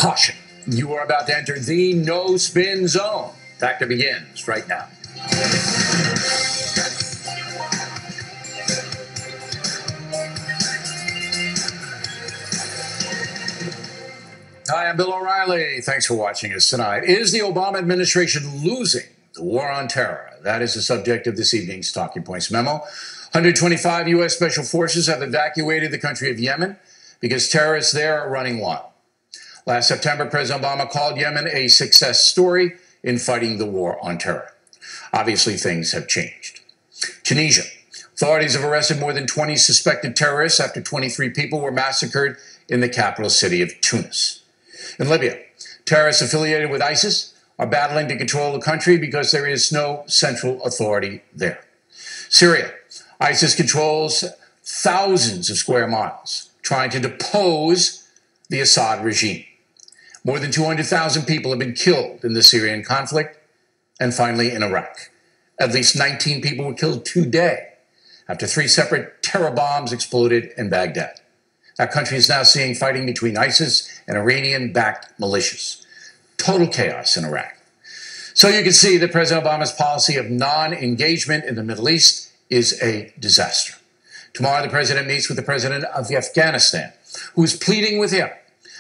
Caution, you are about to enter the no-spin zone. Factor begins right now. Hi, I'm Bill O'Reilly. Thanks for watching us tonight. Is the Obama administration losing the war on terror? That is the subject of this evening's Talking Points memo. 125 U.S. Special Forces have evacuated the country of Yemen because terrorists there are running wild. Last September, President Obama called Yemen a success story in fighting the war on terror. Obviously, things have changed. Tunisia. Authorities have arrested more than 20 suspected terrorists after 23 people were massacred in the capital city of Tunis. In Libya, terrorists affiliated with ISIS are battling to control the country because there is no central authority there. Syria. ISIS controls thousands of square miles, trying to depose the Assad regime. More than 200,000 people have been killed in the Syrian conflict. And finally, in Iraq, at least 19 people were killed today after 3 separate terror bombs exploded in Baghdad. That country is now seeing fighting between ISIS and Iranian-backed militias. Total chaos in Iraq. So you can see that President Obama's policy of non-engagement in the Middle East is a disaster. Tomorrow, the president meets with the president of Afghanistan, who is pleading with him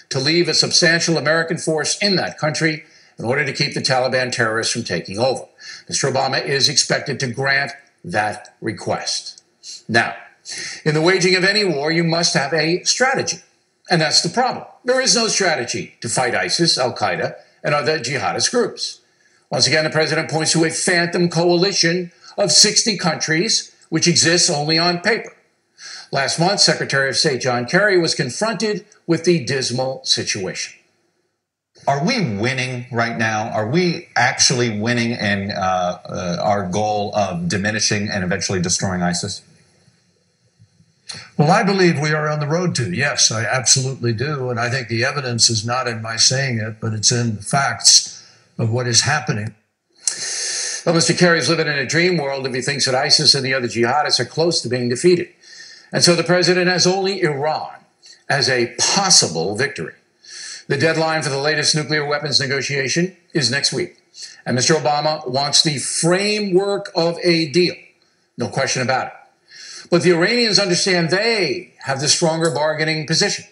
to leave a substantial American force in that country in order to keep the Taliban terrorists from taking over. Mr. Obama is expected to grant that request. Now, in the waging of any war, you must have a strategy. And that's the problem. There is no strategy to fight ISIS, Al-Qaeda, and other jihadist groups. Once again, the president points to a phantom coalition of 60 countries, which exists only on paper. Last month, Secretary of State John Kerry was confronted with the dismal situation. Are we winning right now? Are we actually winning in our goal of diminishing and eventually destroying ISIS? Well, I believe we are on the road to. Yes, I absolutely do. And I think the evidence is not in my saying it, but it's in the facts of what is happening. Well, Mr. Kerry's living in a dream world if he thinks that ISIS and the other jihadists are close to being defeated. And so the president has only Iran as a possible victory. The deadline for the latest nuclear weapons negotiation is next week. And Mr. Obama wants the framework of a deal. No question about it. But the Iranians understand they have the stronger bargaining position.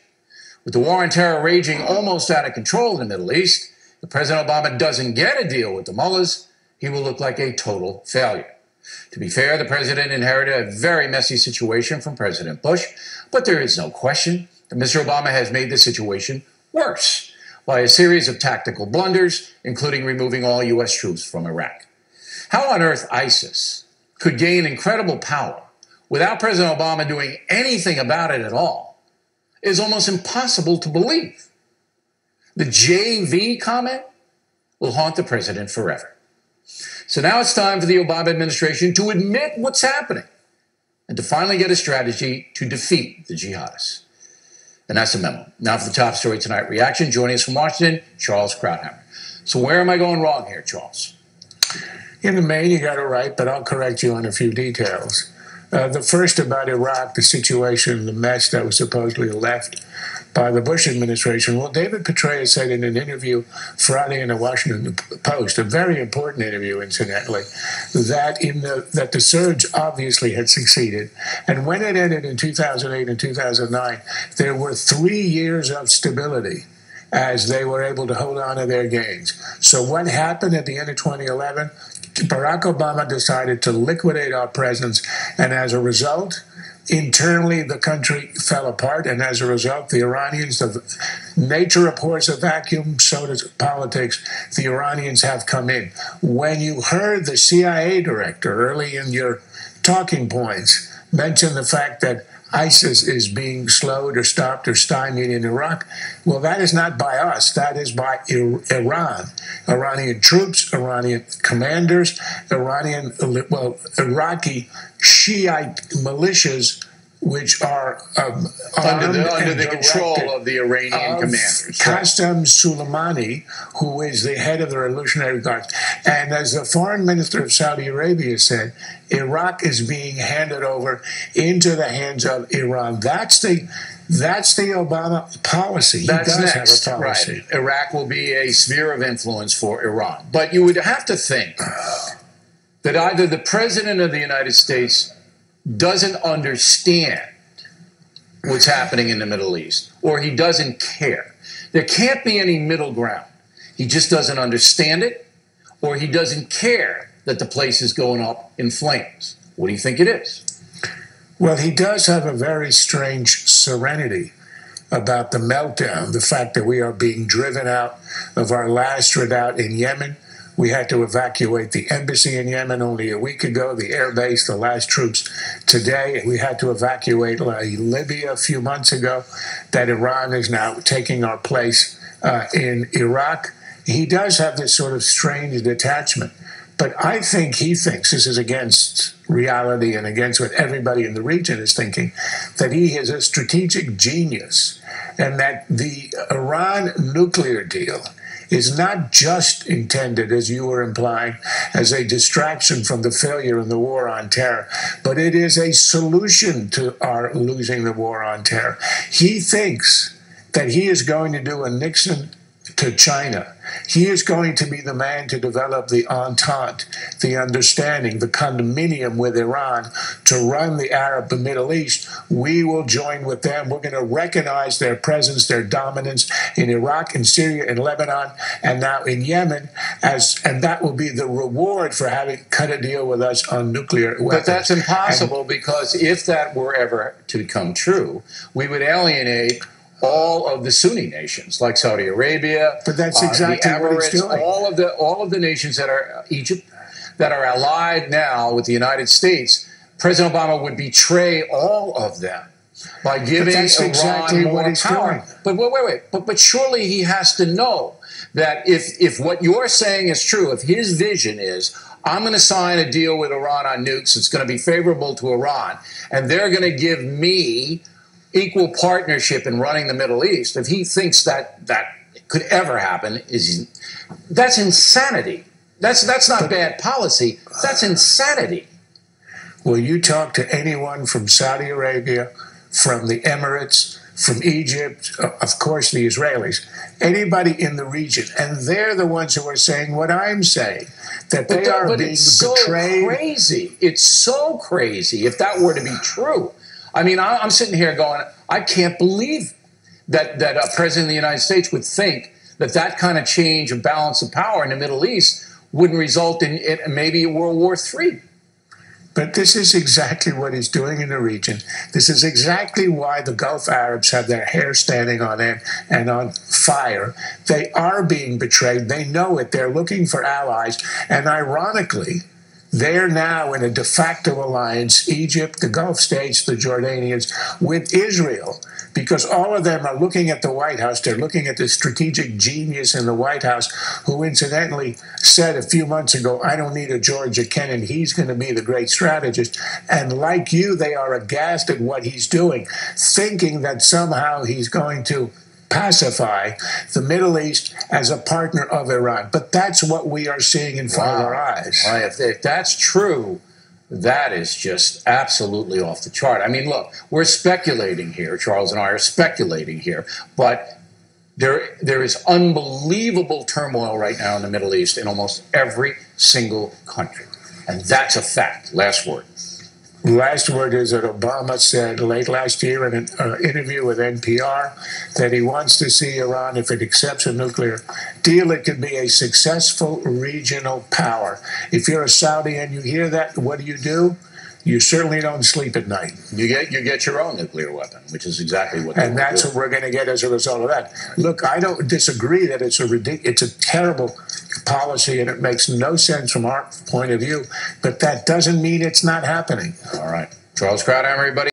With the war on terror raging almost out of control in the Middle East, if President Obama doesn't get a deal with the mullahs, he will look like a total failure. To be fair, the president inherited a very messy situation from President Bush, but there is no question that Mr. Obama has made the situation worse by a series of tactical blunders, including removing all U.S. troops from Iraq. How on earth ISIS could gain incredible power without President Obama doing anything about it at all is almost impossible to believe. The JV comment will haunt the president forever. So now it's time for the Obama administration to admit what's happening and to finally get a strategy to defeat the jihadists. And that's the memo. Now for the top story tonight reaction. Joining us from Washington, Charles Krauthammer. So where am I going wrong here, Charles? In the main, you got it right, but I'll correct you on a few details. The first about Iraq, the situation, the mess that was supposedly left by the Bush administration. Well, David Petraeus said in an interview Friday in the Washington Post, a very important interview, incidentally, that the surge obviously had succeeded. And when it ended in 2008 and 2009, there were 3 years of stability as they were able to hold on to their gains. So what happened at the end of 2011? Barack Obama decided to liquidate our presence, and as a result, internally the country fell apart, and as a result, the Iranians, the nature abhors a vacuum, so does politics, the Iranians have come in. When you heard the CIA director early in your talking points mention the fact that ISIS is being slowed or stopped or stymied in Iraq, well, that is not by us. That is by Iran. Iranian troops, Iranian commanders, Iraqi Shiite militias, which are under the control of the Iranian commanders. Qasem Soleimani, who is the head of the Revolutionary Guard. And as the foreign minister of Saudi Arabia said, Iraq is being handed over into the hands of Iran. That's the That's the Obama policy. He That's does next, have a policy. right. Iraq will be a sphere of influence for Iran. But you would have to think that either the president of the United States doesn't understand what's happening in the Middle East, or he doesn't care. There can't be any middle ground. He just doesn't understand it, or he doesn't care that the place is going up in flames. What do you think it is? Well, he does have a very strange serenity about the meltdown, the fact that we are being driven out of our last redoubt in Yemen. We had to evacuate the embassy in Yemen only a week ago, the air base, the last troops today. We had to evacuate Libya a few months ago, that Iran is now taking our place in Iraq. He does have this sort of strange detachment. But I think he thinks, this is against reality and against what everybody in the region is thinking, that he is a strategic genius and that the Iran nuclear deal is not just intended, as you were implying, as a distraction from the failure in the war on terror, but it is a solution to our losing the war on terror. He thinks that he is going to do a Nixon to China. He is going to be the man to develop the entente, the understanding, the condominium with Iran to run the Arab Middle East. We will join with them. We're going to recognize their presence, their dominance in Iraq, in Syria, in Lebanon, and now in Yemen, and that will be the reward for having cut a deal with us on nuclear weapons. But that's impossible, because if that were ever to become true, we would alienate all of the Sunni nations, like Saudi Arabia, but that's exactly the Emirates, what he's doing. all of the nations that are Egypt, that are allied now with the United States. President Obama would betray all of them by giving Iran more power. But wait. But surely he has to know that if what you're saying is true, if his vision is, I'm going to sign a deal with Iran on nukes, it's going to be favorable to Iran, and they're going to give me equal partnership in running the Middle East, if he thinks that could ever happen, that's insanity. That's not bad policy. That's insanity. Well, you talk to anyone from Saudi Arabia, from the Emirates, from Egypt, of course the Israelis, anybody in the region, and they're the ones who are saying what I'm saying, that they are being betrayed. So crazy. It's so crazy if that were to be true. I mean, I'm sitting here going, I can't believe that a president of the United States would think that kind of change of balance of power in the Middle East wouldn't result in maybe World War III. But this is exactly what he's doing in the region. This is exactly why the Gulf Arabs have their hair standing on end and on fire. They are being betrayed. They know it. They're looking for allies. And ironically, they're now in a de facto alliance, Egypt, the Gulf states, the Jordanians, with Israel, because all of them are looking at the White House. They're looking at the strategic genius in the White House, who incidentally said a few months ago, I don't need a Georgia Kennan. He's going to be the great strategist. And like you, they are aghast at what he's doing, thinking that somehow he's going to pacify the Middle East as a partner of Iran. But that's what we are seeing in front of our eyes. Well, if that's true, that is just absolutely off the chart. I mean, look, we're speculating here. Charles and I are speculating here. But there is unbelievable turmoil right now in the Middle East in almost every single country. And that's a fact. Last word. Last word is that Obama said late last year in an interview with NPR that he wants to see Iran, if it accepts a nuclear deal, it could be a successful regional power. If you're a Saudi and you hear that, what do? You certainly don't sleep at night. You get your own nuclear weapon, which is exactly what. And that's what we're going to get as a result of that. Look, I don't disagree that it's a terrible policy and it makes no sense from our point of view, but that doesn't mean it's not happening. All right, Charles Krauthammer, everybody.